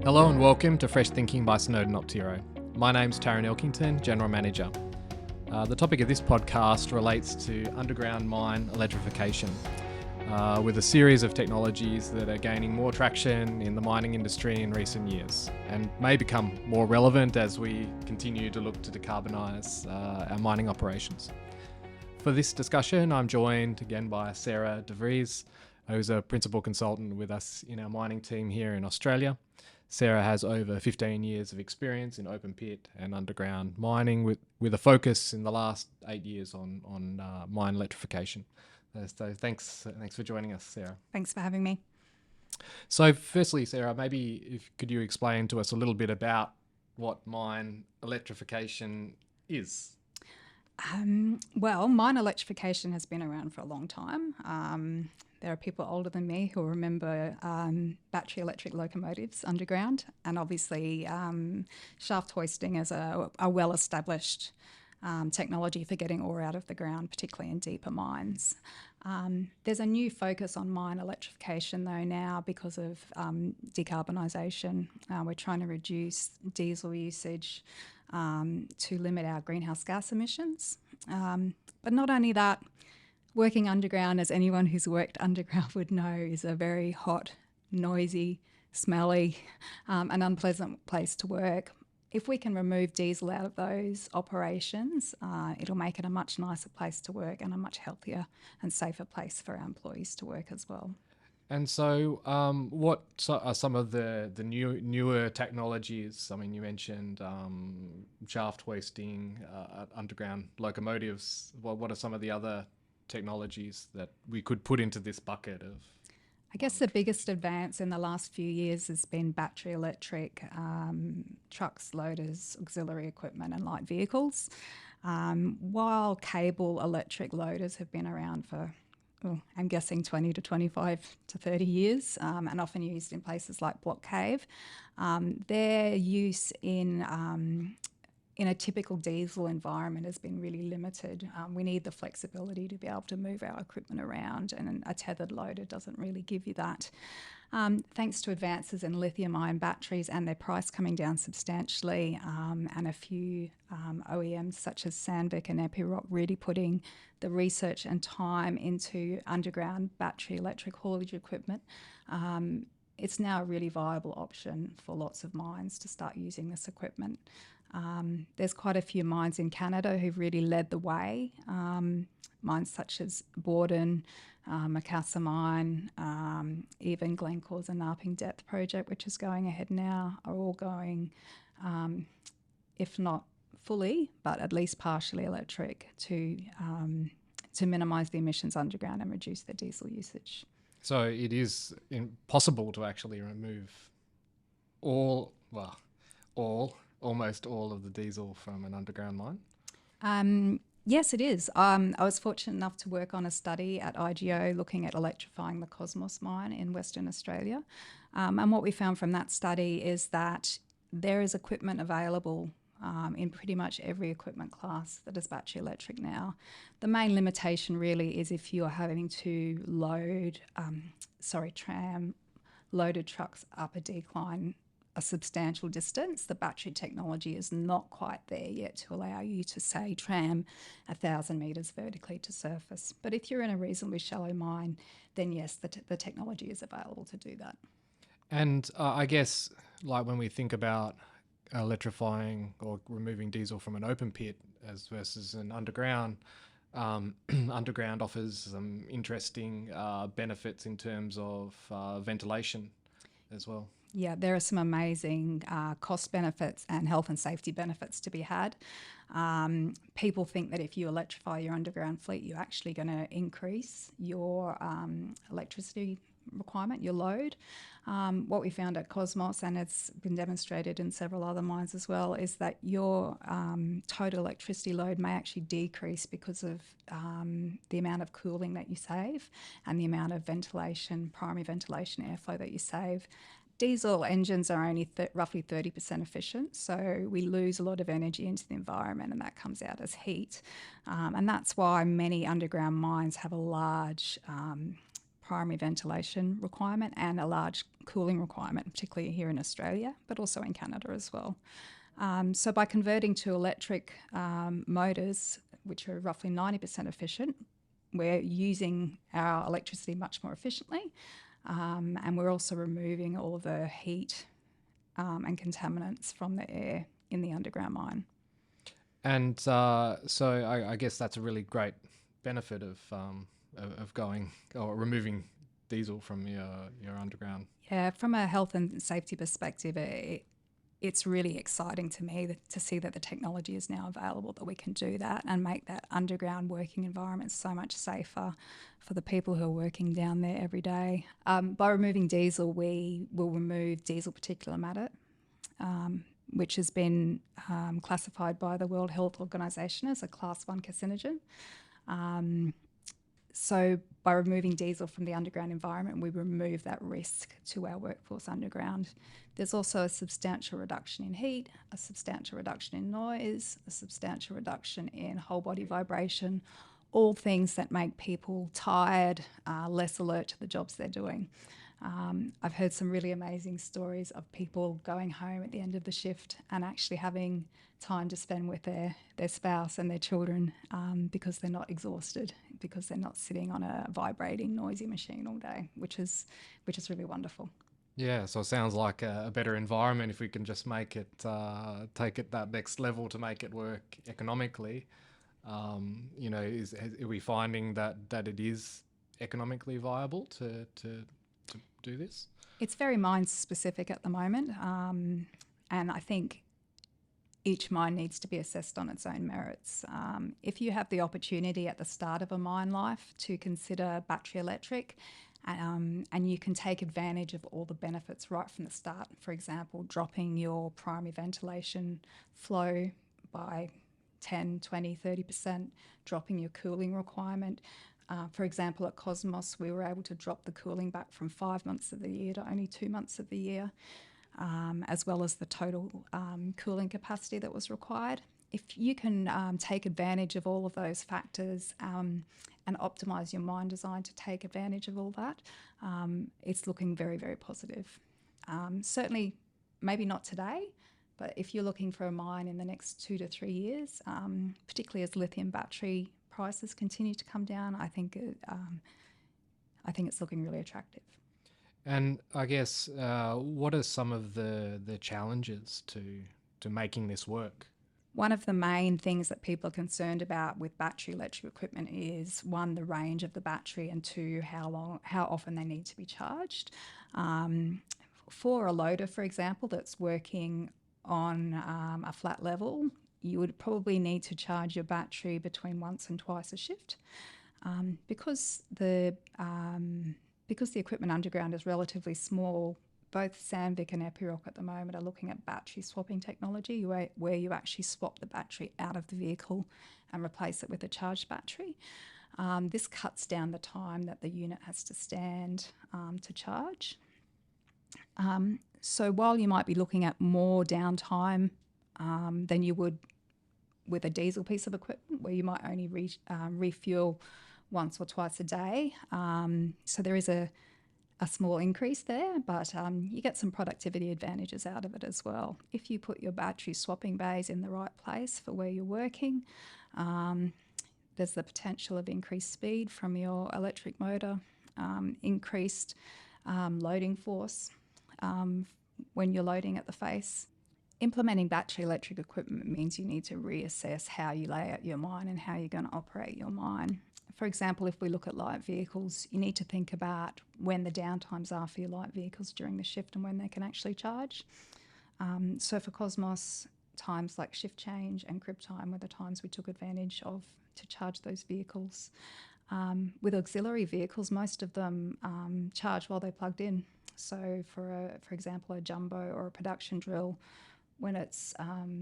Hello and welcome to Fresh Thinking by Snowden Optiro. My name's Tarrant Elkington, General Manager. The topic of this podcast relates to underground mine electrification, with a series of technologies that are gaining more traction in the mining industry in recent years and may become more relevant as we continue to look to decarbonise our mining operations. For this discussion, I'm joined again by Sarah De Vries, who's a principal consultant with us in our mining team here in Australia. Sarah has over 15 years of experience in open pit and underground mining with a focus in the last 8 years on mine electrification. So thanks for joining us, Sarah. Thanks for having me. So firstly, Sarah, maybe could you explain to us a little bit about what mine electrification is? Well, mine electrification has been around for a long time. There are people older than me who remember battery electric locomotives underground, and obviously shaft hoisting is a well-established technology for getting ore out of the ground, particularly in deeper mines. There's a new focus on mine electrification though now because of decarbonisation. We're trying to reduce diesel usage to limit our greenhouse gas emissions. But not only that, working underground, as anyone who's worked underground would know, is a very hot, noisy, smelly, and unpleasant place to work. If we can remove diesel out of those operations, it'll make it a much nicer place to work and a much healthier and safer place for our employees to work as well. And so what are some of the newer technologies? I mean, you mentioned shaft hoisting, underground locomotives. What are some of the other technologies that we could put into this bucket of? I guess the biggest advance in the last few years has been battery electric trucks, loaders, auxiliary equipment and light vehicles. While cable electric loaders have been around for, I'm guessing 20 to 25 to 30 years and often used in places like block cave, their use in a typical diesel environment has been really limited. We need the flexibility to be able to move our equipment around, and a tethered loader doesn't really give you that. Thanks to advances in lithium-ion batteries and their price coming down substantially, and a few OEMs such as Sandvik and Epiroc really putting the research and time into underground battery electric haulage equipment, it's now a really viable option for lots of mines to start using this equipment. There's quite a few mines in Canada who've really led the way. Mines such as Borden, Macassa Mine, even Glencore's Anarping Depth project, which is going ahead now, are all going, if not fully, but at least partially electric to minimise the emissions underground and reduce the diesel usage. So it is impossible to actually remove almost all of the diesel from an underground mine? Yes, it is. I was fortunate enough to work on a study at IGO looking at electrifying the Cosmos mine in Western Australia. And what we found from that study is that there is equipment available in pretty much every equipment class that is battery electric now. The main limitation really is if you are having to tram loaded trucks up a decline a substantial distance. The battery technology is not quite there yet to allow you to, say, tram 1,000 metres vertically to surface. But if you're in a reasonably shallow mine, then yes, the technology is available to do that. And I guess, like when we think about electrifying or removing diesel from an open pit as versus an underground, underground offers some interesting benefits in terms of ventilation as well. Yeah, there are some amazing cost benefits and health and safety benefits to be had. People think that if you electrify your underground fleet, you're actually going to increase your electricity requirement, your load. What we found at Cosmos, and it's been demonstrated in several other mines as well, is that your total electricity load may actually decrease because of the amount of cooling that you save and the amount of ventilation, primary ventilation airflow that you save. Diesel engines are only roughly 30% efficient, so we lose a lot of energy into the environment and that comes out as heat. And that's why many underground mines have a large primary ventilation requirement and a large cooling requirement, particularly here in Australia, but also in Canada as well. So by converting to electric motors, which are roughly 90% efficient, we're using our electricity much more efficiently, and we're also removing all the heat and contaminants from the air in the underground mine. And so I guess that's a really great benefit of going or removing diesel from your underground. Yeah, from a health and safety perspective, it's really exciting to me to see that the technology is now available, that we can do that and make that underground working environment so much safer for the people who are working down there every day. By removing diesel, we will remove diesel particulate matter, which has been classified by the World Health Organization as a Class 1 carcinogen. So by removing diesel from the underground environment, we remove that risk to our workforce underground. There's also a substantial reduction in heat, a substantial reduction in noise, a substantial reduction in whole body vibration, all things that make people tired, less alert to the jobs they're doing. I've heard some really amazing stories of people going home at the end of the shift and actually having time to spend with their spouse and their children because they're not exhausted, because they're not sitting on a vibrating, noisy machine all day, which is really wonderful. Yeah, so it sounds like a better environment if we can just make it, take it that next level to make it work economically. Are we finding that it is economically viable to do this? It's very mine specific at the moment, and I think each mine needs to be assessed on its own merits. If you have the opportunity at the start of a mine life to consider battery electric, and you can take advantage of all the benefits right from the start, for example, dropping your primary ventilation flow by 10, 20, 30%, dropping your cooling requirement. For example, at Cosmos, we were able to drop the cooling back from 5 months of the year to only 2 months of the year, as well as the total cooling capacity that was required. If you can take advantage of all of those factors and optimise your mine design to take advantage of all that, it's looking very, very positive. Certainly, maybe not today, but if you're looking for a mine in the next 2 to 3 years, particularly as lithium battery prices continue to come down, I think it's looking really attractive. And I guess what are some of the challenges to making this work? One of the main things that people are concerned about with battery electric equipment is, one, the range of the battery, and two, how often they need to be charged. For a loader, for example, that's working on a flat level, you would probably need to charge your battery between once and twice a shift. Because the equipment underground is relatively small, both Sandvik and Epiroc at the moment are looking at battery swapping technology, where you actually swap the battery out of the vehicle and replace it with a charged battery. This cuts down the time that the unit has to stand to charge. So while you might be looking at more downtime than you would with a diesel piece of equipment, where you might only refuel once or twice a day, so there is a small increase there, but you get some productivity advantages out of it as well. If you put your battery swapping bays in the right place for where you're working, there's the potential of increased speed from your electric motor, increased loading force when you're loading at the face. Implementing battery electric equipment means you need to reassess how you lay out your mine and how you're going to operate your mine. For example, if we look at light vehicles, you need to think about when the downtimes are for your light vehicles during the shift and when they can actually charge. So for Cosmos, times like shift change and crib time were the times we took advantage of to charge those vehicles. With auxiliary vehicles, most of them charge while they're plugged in. So for example, a jumbo or a production drill, when it's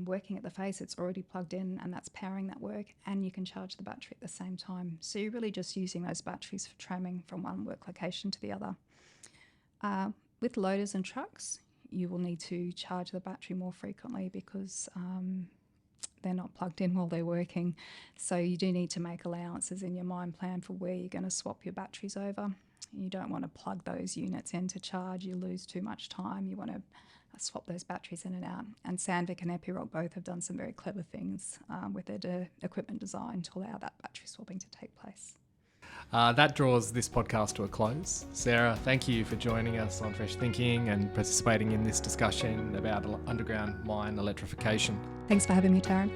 working at the face, it's already plugged in and that's powering that work, and you can charge the battery at the same time. So you're really just using those batteries for tramming from one work location to the other. With loaders and trucks, you will need to charge the battery more frequently because they're not plugged in while they're working. So you do need to make allowances in your mine plan for where you're going to swap your batteries over. You don't want to plug those units in to charge. You lose too much time. You want to swap those batteries in and out. And Sandvik and Epiroc both have done some very clever things with their equipment design to allow that battery swapping to take place. That draws this podcast to a close. Sarah, thank you for joining us on Fresh Thinking and participating in this discussion about underground mine electrification. Thanks for having me, Tarrant.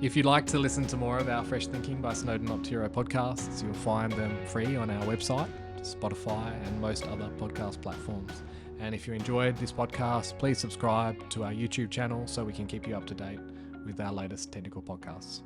If you'd like to listen to more of our Fresh Thinking by Snowden Optiro podcasts, you'll find them free on our website, Spotify, and most other podcast platforms. And if you enjoyed this podcast, please subscribe to our YouTube channel so we can keep you up to date with our latest technical podcasts.